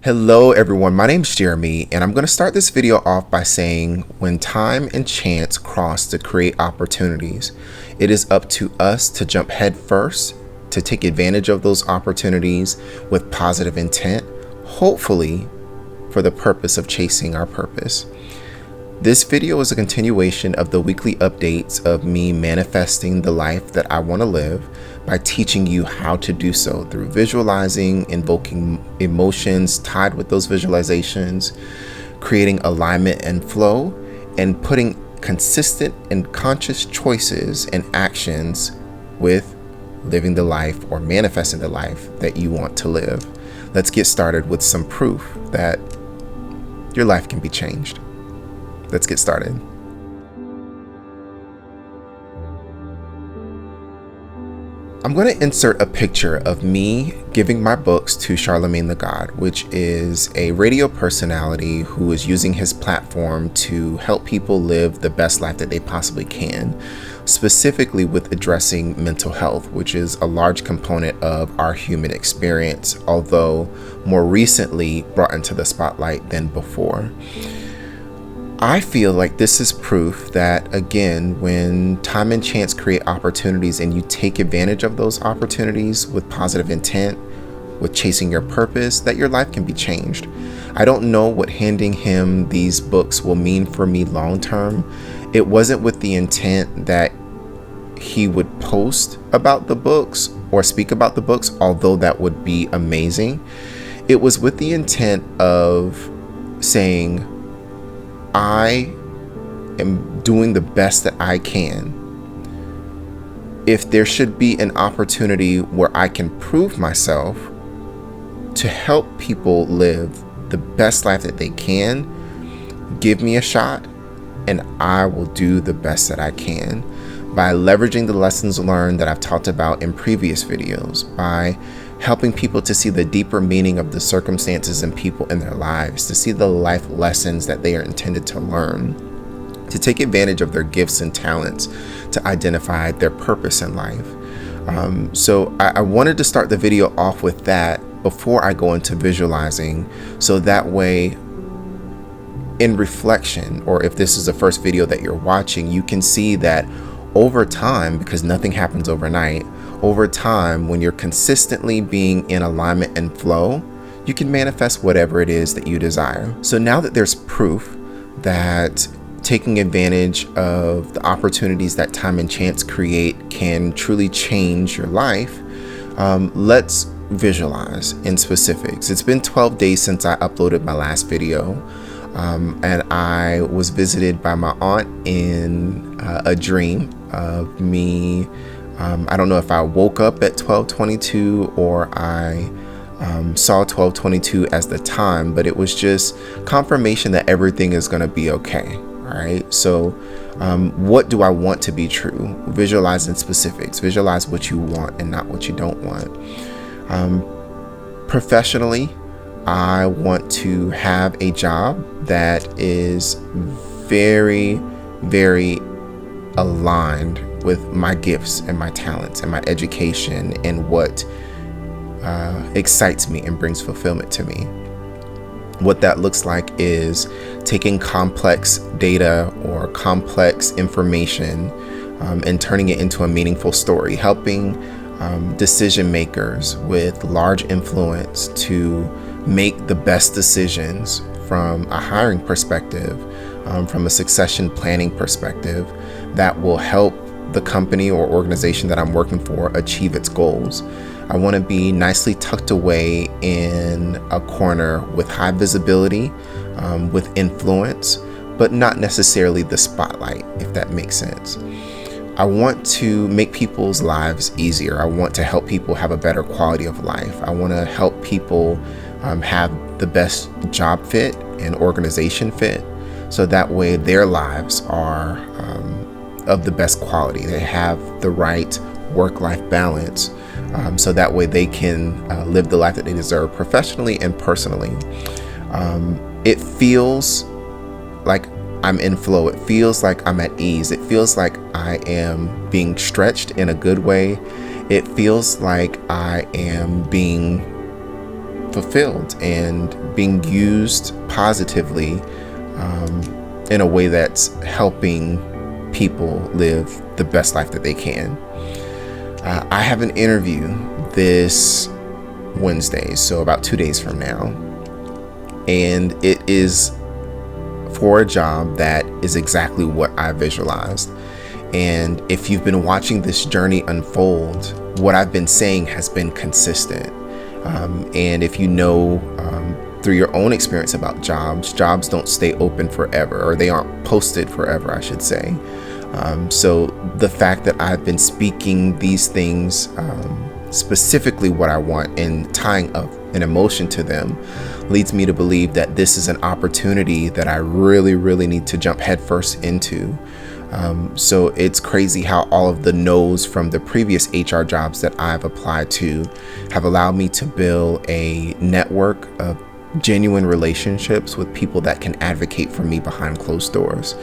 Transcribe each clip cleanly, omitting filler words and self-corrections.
Hello everyone, my name's Jeremy, and I'm going to start this video off by saying when time and chance cross to create opportunities, it is up to us to jump head first, to take advantage of those opportunities with positive intent, hopefully for the purpose of chasing our purpose. This video is a continuation of the weekly updates of me manifesting the life that I want to live by teaching you how to do so through visualizing, invoking emotions tied with those visualizations, creating alignment and flow, and putting consistent and conscious choices and actions with living the life or manifesting the life that you want to live. Let's get started with some proof that your life can be changed. Let's get started. I'm going to insert a picture of me giving my books to Charlemagne the God, which is a radio personality who is using his platform to help people live the best life that they possibly can, specifically with addressing mental health, which is a large component of our human experience, although more recently brought into the spotlight than before. I feel like this is proof that, again, when time and chance create opportunities and you take advantage of those opportunities with positive intent, with chasing your purpose, that your life can be changed. I don't know what handing him these books will mean for me long term. It wasn't with the intent that he would post about the books or speak about the books, although that would be amazing. It was with the intent of saying, I am doing the best that I can. If there should be an opportunity where I can prove myself to help people live the best life that they can, give me a shot and I will do the best that I can by leveraging the lessons learned that I've talked about in previous videos, by helping people to see the deeper meaning of the circumstances and people in their lives, to see the life lessons that they are intended to learn, to take advantage of their gifts and talents, to identify their purpose in life. So I wanted to start the video off with that before I go into visualizing, so that way in reflection, or if this is the first video that you're watching, you can see that over time, because nothing happens overnight, over time, when you're consistently being in alignment and flow, you can manifest whatever it is that you desire. So now that there's proof that taking advantage of the opportunities that time and chance create can truly change your life, let's visualize in specifics. It's been 12 days since I uploaded my last video, and I was visited by my aunt in a dream of me. I don't know if I woke up at 12:22 or I saw 12:22 as the time, but it was just confirmation that everything is going to be okay. All right. So what do I want to be true? Visualize in specifics. Visualize what you want and not what you don't want. Professionally, I want to have a job that is very, very aligned with my gifts and my talents and my education and what excites me and brings fulfillment to me. What that looks like is taking complex data or complex information and turning it into a meaningful story, helping decision makers with large influence to make the best decisions from a hiring perspective, from a succession planning perspective, that will help the company or organization that I'm working for achieve its goals. I want to be nicely tucked away in a corner with high visibility, with influence, but not necessarily the spotlight, if that makes sense. I want to make people's lives easier. I want to help people have a better quality of life. I want to help people have the best job fit and organization fit, so that way their lives are of the best quality. They have the right work-life balance, so that way they can live the life that they deserve professionally and personally. It feels like I'm in flow. It feels like I'm at ease. It feels like I am being stretched in a good way. It feels like I am being fulfilled and being used positively in a way that's helping people live the best life that they can. I have an interview this Wednesday, so about 2 days from now, and it is for a job that is exactly what I visualized. And if you've been watching this journey unfold, what I've been saying has been consistent. And if you know through your own experience about jobs don't stay open forever, or they aren't posted forever, I should say. So the fact that I've been speaking these things, specifically what I want, and tying up an emotion to them, leads me to believe that this is an opportunity that I really, really need to jump headfirst into. So it's crazy how all of the no's from the previous HR jobs that I've applied to have allowed me to build a network of genuine relationships with people that can advocate for me behind closed doors.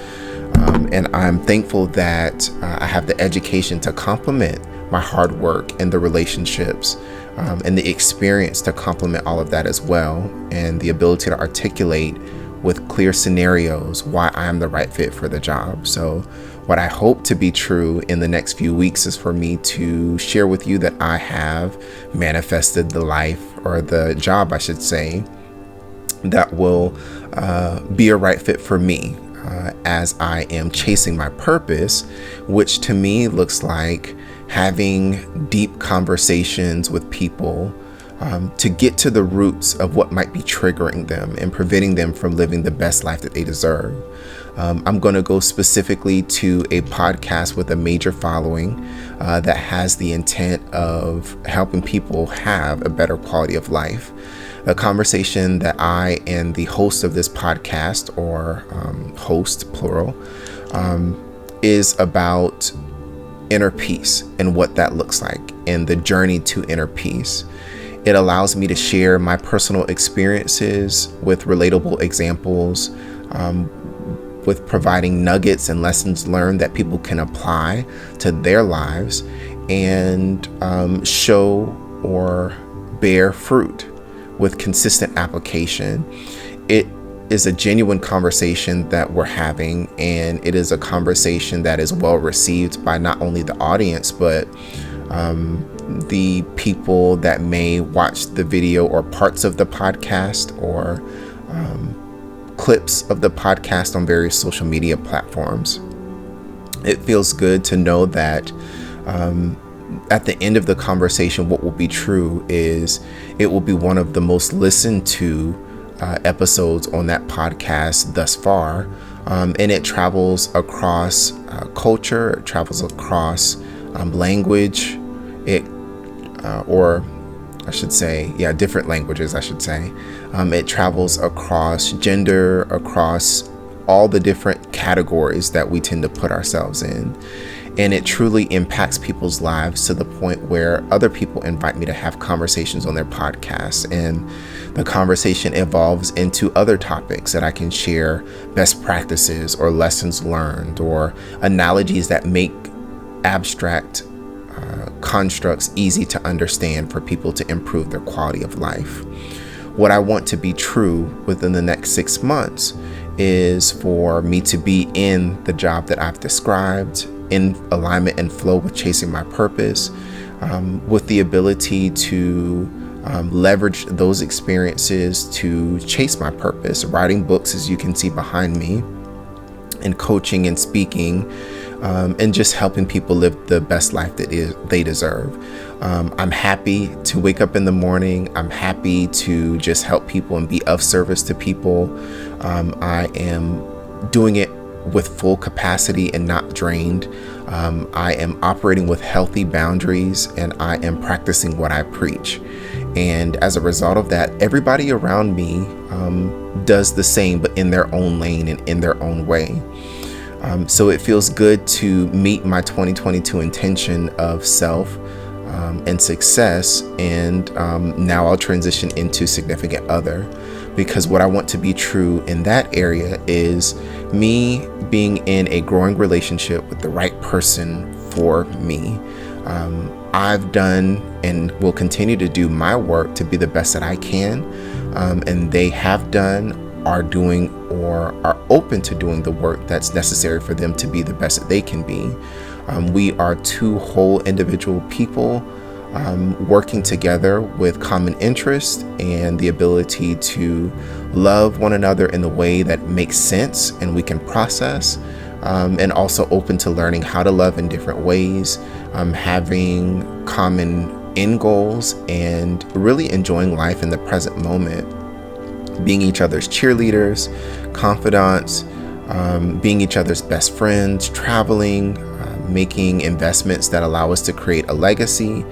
And I'm thankful that I have the education to complement my hard work and the relationships and the experience to complement all of that as well, and the ability to articulate with clear scenarios why I'm the right fit for the job. So what I hope to be true in the next few weeks is for me to share with you that I have manifested the life, or the job I should say, that will be a right fit for me as I am chasing my purpose, which to me looks like having deep conversations with people to get to the roots of what might be triggering them and preventing them from living the best life that they deserve. I'm going to go specifically to a podcast with a major following that has the intent of helping people have a better quality of life. A conversation that I and the host of this podcast, or host plural, is about inner peace and what that looks like, and the journey to inner peace. It allows me to share my personal experiences with relatable examples, with providing nuggets and lessons learned that people can apply to their lives and show or bear fruit with consistent application. It is a genuine conversation that we're having, and it is a conversation that is well received by not only the audience, but the people that may watch the video or parts of the podcast, or clips of the podcast on various social media platforms. It feels good to know that at the end of the conversation, what will be true is it will be one of the most listened to episodes on that podcast thus far. And it travels across culture, it travels across language, different languages, I should say. It travels across gender, across all the different categories that we tend to put ourselves in. And it truly impacts people's lives to the point where other people invite me to have conversations on their podcasts, and the conversation evolves into other topics that I can share best practices or lessons learned or analogies that make abstract constructs easy to understand for people to improve their quality of life. What I want to be true within the next 6 months is for me to be in the job that I've described, in alignment and flow with chasing my purpose, with the ability to leverage those experiences to chase my purpose, writing books, as you can see behind me, and coaching and speaking, and just helping people live the best life that they deserve. I'm happy to wake up in the morning. I'm happy to just help people and be of service to people. I am doing it with full capacity and not drained. I am operating with healthy boundaries, and I am practicing what I preach. And as a result of that, everybody around me does the same, but in their own lane and in their own way. So it feels good to meet my 2022 intention of self and success. And now I'll transition into significant other, because what I want to be true in that area is me being in a growing relationship with the right person for me. I've done and will continue to do my work to be the best that I can, and they have done, are doing, or are open to doing the work that's necessary for them to be the best that they can be. We are two whole individual people working together with common interest and the ability to love one another in the way that makes sense and we can process, and also open to learning how to love in different ways, having common end goals, and really enjoying life in the present moment, being each other's cheerleaders, confidants, being each other's best friends, traveling, making investments that allow us to create a legacy,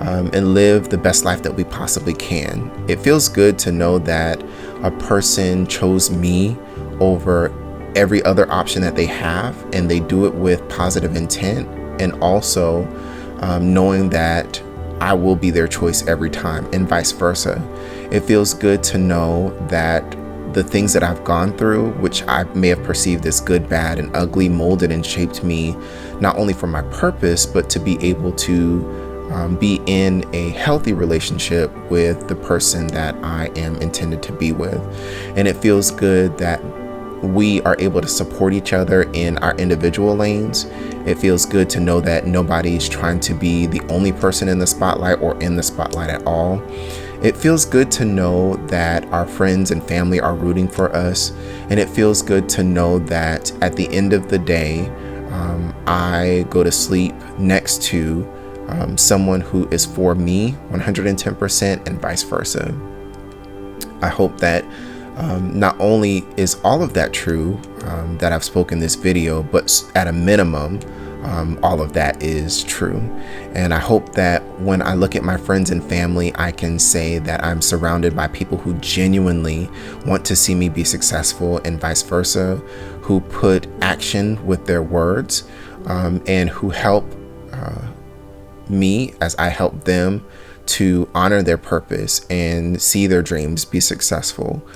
and live the best life that we possibly can. It feels good to know that a person chose me over every other option that they have, and they do it with positive intent, and also knowing that I will be their choice every time, and vice versa. It feels good to know that the things that I've gone through, which I may have perceived as good, bad, and ugly, molded and shaped me not only for my purpose, but to be able to be in a healthy relationship with the person that I am intended to be with. And it feels good that we are able to support each other in our individual lanes. It feels good to know that nobody's trying to be the only person in the spotlight or in the spotlight at all. It feels good to know that our friends and family are rooting for us. And it feels good to know that at the end of the day, I go to sleep next to someone who is for me 110%, and vice versa. I hope that not only is all of that true that I've spoken in this video, but at a minimum, all of that is true. And I hope that when I look at my friends and family, I can say that I'm surrounded by people who genuinely want to see me be successful, and vice versa, who put action with their words, and who help me as I help them to honor their purpose and see their dreams be successful.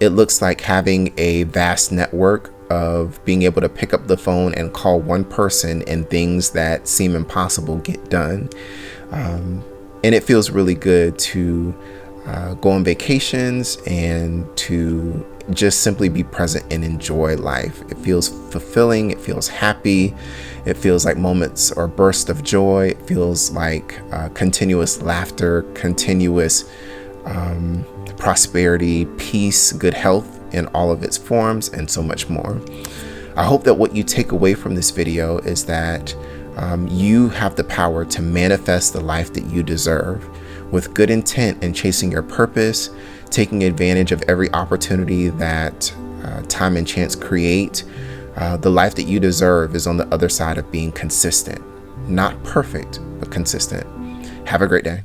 It looks like having a vast network of being able to pick up the phone and call one person and things that seem impossible get done. And it feels really good to go on vacations and to just simply be present and enjoy life. It feels fulfilling. It feels happy. It feels like moments or bursts of joy. It feels like continuous laughter, continuous prosperity, peace, good health in all of its forms, and so much more. I hope that what you take away from this video is that you have the power to manifest the life that you deserve with good intent and chasing your purpose, taking advantage of every opportunity that time and chance create. The life that you deserve is on the other side of being consistent, not perfect, but consistent. Have a great day.